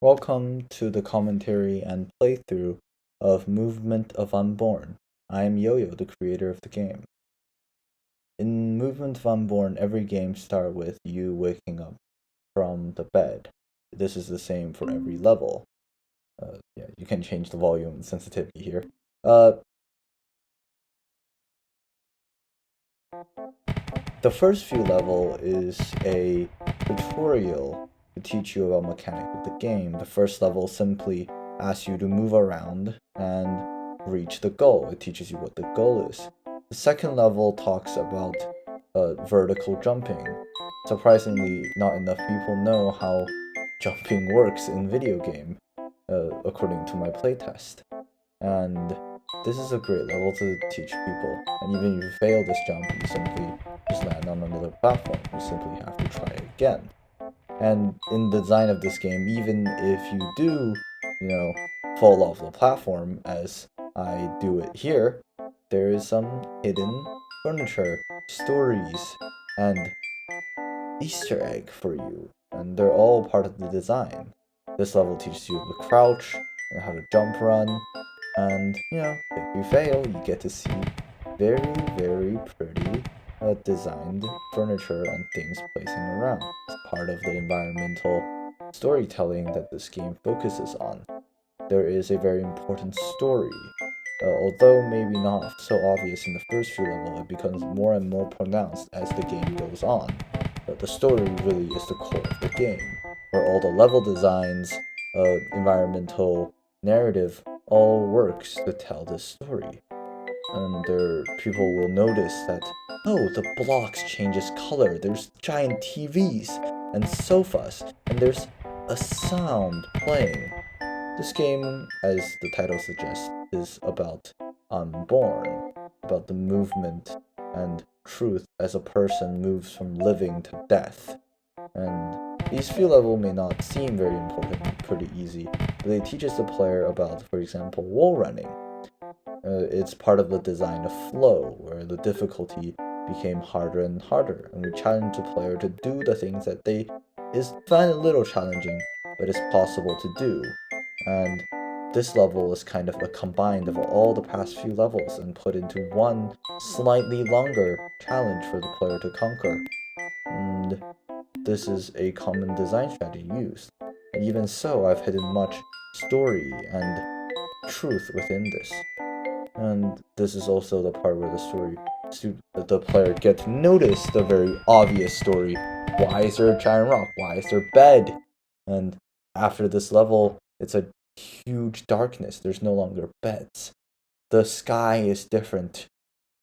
Welcome to the commentary and playthrough of Movement of Unborn. I am Yoyo, the creator of the game. In Movement of Unborn, every game starts with you waking up from the bed. This is the same for every level. You can change the volume and sensitivity here. The first few level is a tutorial to teach you about mechanics of the game. The first level simply asks you to move around and reach the goal. It teaches you what the goal is. The second level talks about vertical jumping. Surprisingly, not enough people know how jumping works in video game, according to my playtest. And this is a great level to teach people. And even if you fail this jump, you simply just land on another platform. You simply have to try again. And in the design of this game, even if you do, fall off the platform, as I do it here, there is some hidden furniture, stories, and Easter egg for you. And they're all part of the design. This level teaches you to crouch and how to jump run. And, if you fail, you get to see very, very pretty designed furniture and things placing around. It's part of the environmental storytelling that this game focuses on. There is a very important story. Although maybe not so obvious in the first few levels, it becomes more and more pronounced as the game goes on. But the story really is the core of the game, where all the level designs, environmental narrative, all works to tell this story. And people will notice that, oh, the blocks changes color, there's giant TVs and sofas, and there's a sound playing. This game, as the title suggests, is about unborn, about the movement and truth as a person moves from living to death. And these few levels may not seem very important, pretty easy, but they teaches the player about, for example, wall running. It's part of the design of flow, where the difficulty became harder and harder, and we challenge the player to do the things that they find a little challenging, but it's possible to do. And this level is kind of a combined of all the past few levels and put into one slightly longer challenge for the player to conquer. And this is a common design strategy used. And even so, I've hidden much story and truth within this. And this is also the part where the player gets to notice the very obvious story. Why is there a giant rock? Why is there bed? And after this level, it's a huge darkness. There's no longer beds. The sky is different.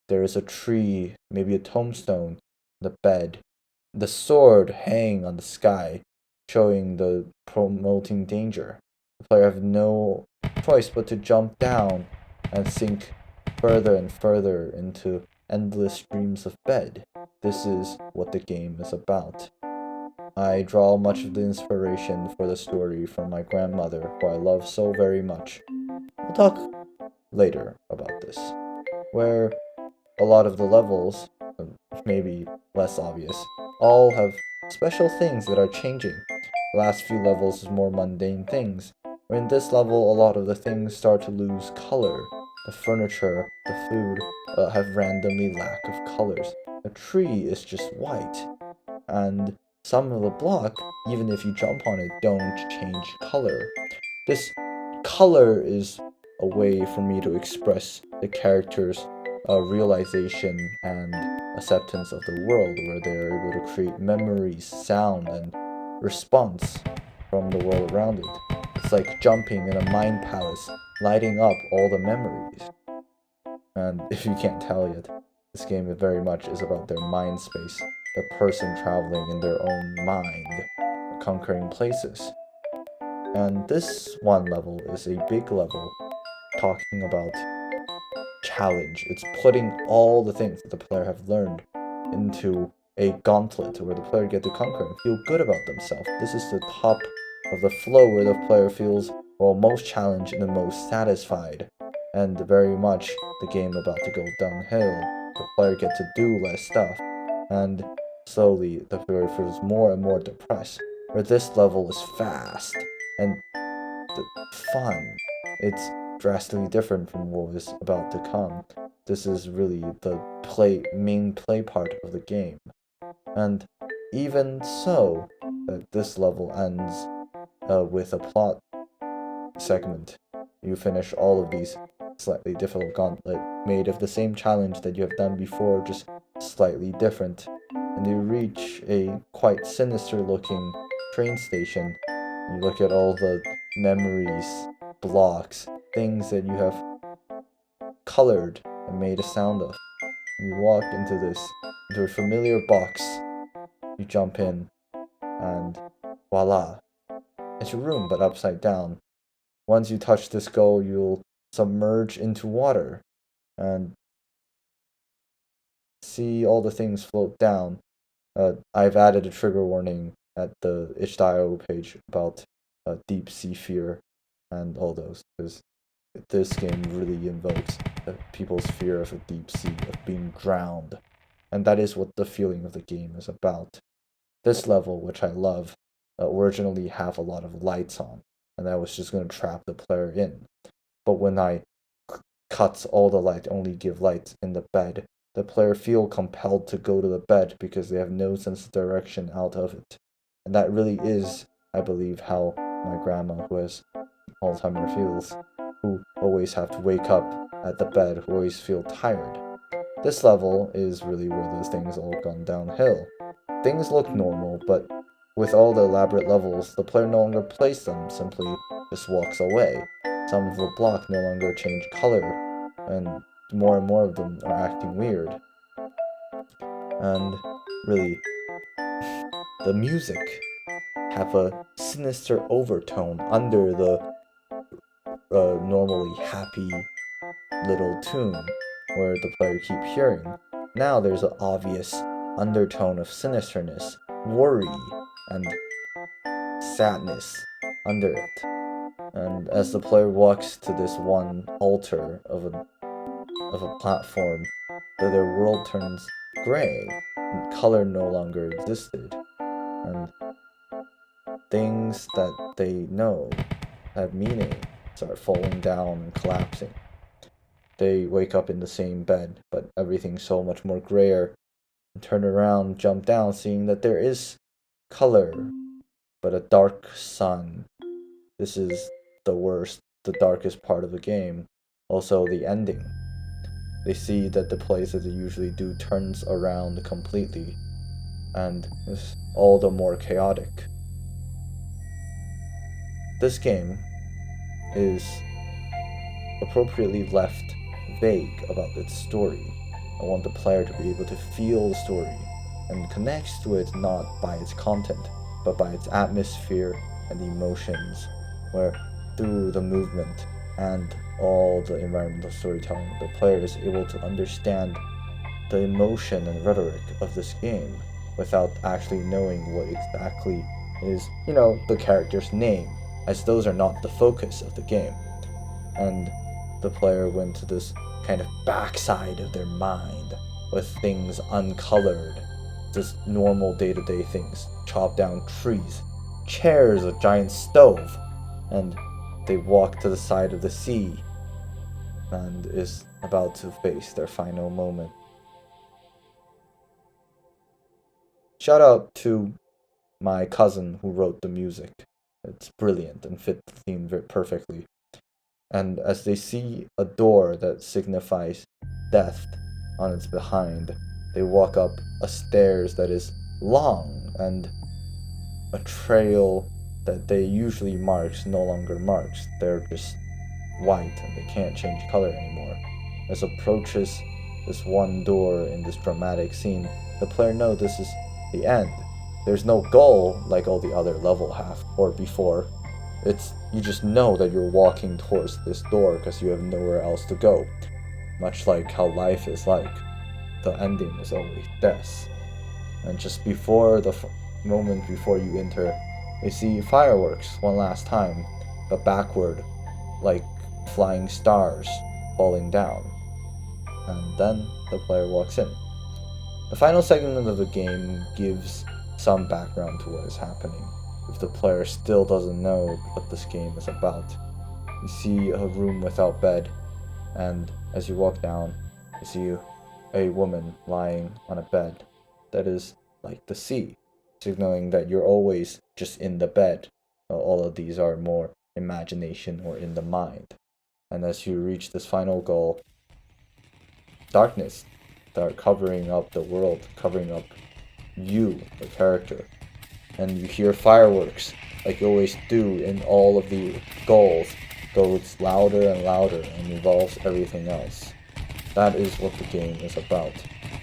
There is a tree, maybe a tombstone, the bed. The sword hang on the sky, showing the promoting danger. The player has no choice but to jump down and sink further and further into endless streams of bed. This is what the game is about. I draw much of the inspiration for the story from my grandmother, who I love so very much. We'll talk later about this, where a lot of the levels, maybe less obvious, all have special things that are changing. The last few levels is more mundane things, where in this level a lot of the things start to lose color. The furniture, the food, have randomly lack of colors. The tree is just white, and some of the block, even if you jump on it, don't change color. This color is a way for me to express the characters' realization and acceptance of the world, where they're able to create memories, sound, and response from the world around it. It's like jumping in a mind palace, lighting up all the memories. And if you can't tell yet, this game very much is about their mind space, the person traveling in their own mind, conquering places. And this one level is a big level talking about challenge. It's putting all the things that the player have learned into a gauntlet where the player get to conquer and feel good about themselves. This is the top of the flow where the player feels, well, most challenged and the most satisfied. And very much the game about to go downhill. The player gets to do less stuff. And slowly the player feels more and more depressed. Where this level is fast and fun. It's drastically different from what was about to come. This is really the main play part of the game. And even so, this level ends with a plot segment. You finish all of these slightly difficult gauntlet made of the same challenge that you have done before, just slightly different. And you reach a quite sinister looking train station. You look at all the memories, blocks, things that you have colored and made a sound of. You walk into a familiar box. You jump in, and voila, it's your room but upside down. Once you touch this goal, you'll submerge into water and see all the things float down. I've added a trigger warning at the itch.io page about deep sea fear and all those, because this game really invokes people's fear of a deep sea, of being drowned. And that is what the feeling of the game is about. This level, which I love, originally have a lot of lights on, and I was just going to trap the player in. But when I cut all the light, only give light in the bed, the player feel compelled to go to the bed because they have no sense of direction out of it. And that really is, I believe, how my grandma, who has Alzheimer's, feels, who always have to wake up at the bed, who always feel tired. This level is really where those things all gone downhill. Things look normal, but with all the elaborate levels, the player no longer plays them, simply just walks away. Some of the block no longer change color, and more of them are acting weird. And really, the music have a sinister overtone under the normally happy little tune where the player keep hearing. Now there's an obvious undertone of sinisterness, worry, and sadness under it. And as the player walks to this one altar of a platform, their world turns gray, and color no longer existed, and things that they know have meaning start falling down and collapsing. They wake up in the same bed, but everything's so much more grayer, and turn around, jump down, seeing that there is color, but a dark sun. This is the worst, the darkest part of the game. Also, the ending. They see that the place that they usually do turns around completely, and is all the more chaotic. This game is appropriately left vague about its story. I want the player to be able to feel the story and connects to it not by its content, but by its atmosphere and emotions, where through the movement and all the environmental storytelling, the player is able to understand the emotion and rhetoric of this game without actually knowing what exactly is, the character's name, as those are not the focus of the game. And the player went to this kind of backside of their mind with things uncolored, just normal day-to-day things, chop down trees, chairs, a giant stove, and they walk to the side of the sea and is about to face their final moment. Shout out to my cousin who wrote the music. It's brilliant and fit the theme very perfectly. And as they see a door that signifies death on its behind, they walk up a stairs that is long, and a trail that they usually marks no longer marks. They're just white and they can't change color anymore. As approaches this one door in this dramatic scene, the player knows this is the end. There's no goal like all the other level have or before. You just know that you're walking towards this door because you have nowhere else to go. Much like how life is like. The ending is always death. And just before the moment before you enter, you see fireworks one last time, but backward, like flying stars falling down. And then the player walks in. The final segment of the game gives some background to what is happening. if the player still doesn't know what this game is about. You see a room without bed, and as you walk down, you see a woman lying on a bed that is like the sea, signaling that you're always just in the bed. All of these are more imagination or in the mind. And as you reach this final goal, darkness start covering up the world, covering up you, the character. And you hear fireworks, like you always do in all of the goals, goes louder and louder and involves everything else. That is what the game is about.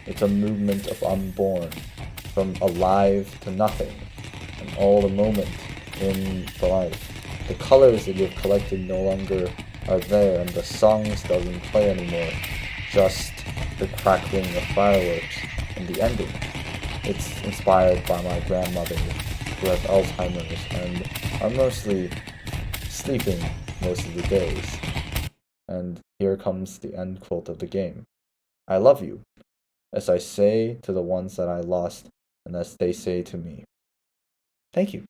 It's a movement of unborn, from alive to nothing, and all the moment in the life. The colors that you've collected no longer are there, and the songs doesn't play anymore, just the crackling of fireworks and the ending. It's inspired by my grandmother, who has Alzheimer's and are mostly sleeping most of the days. And here comes the end quote of the game. I love you, as I say to the ones that I lost, and as they say to me. Thank you.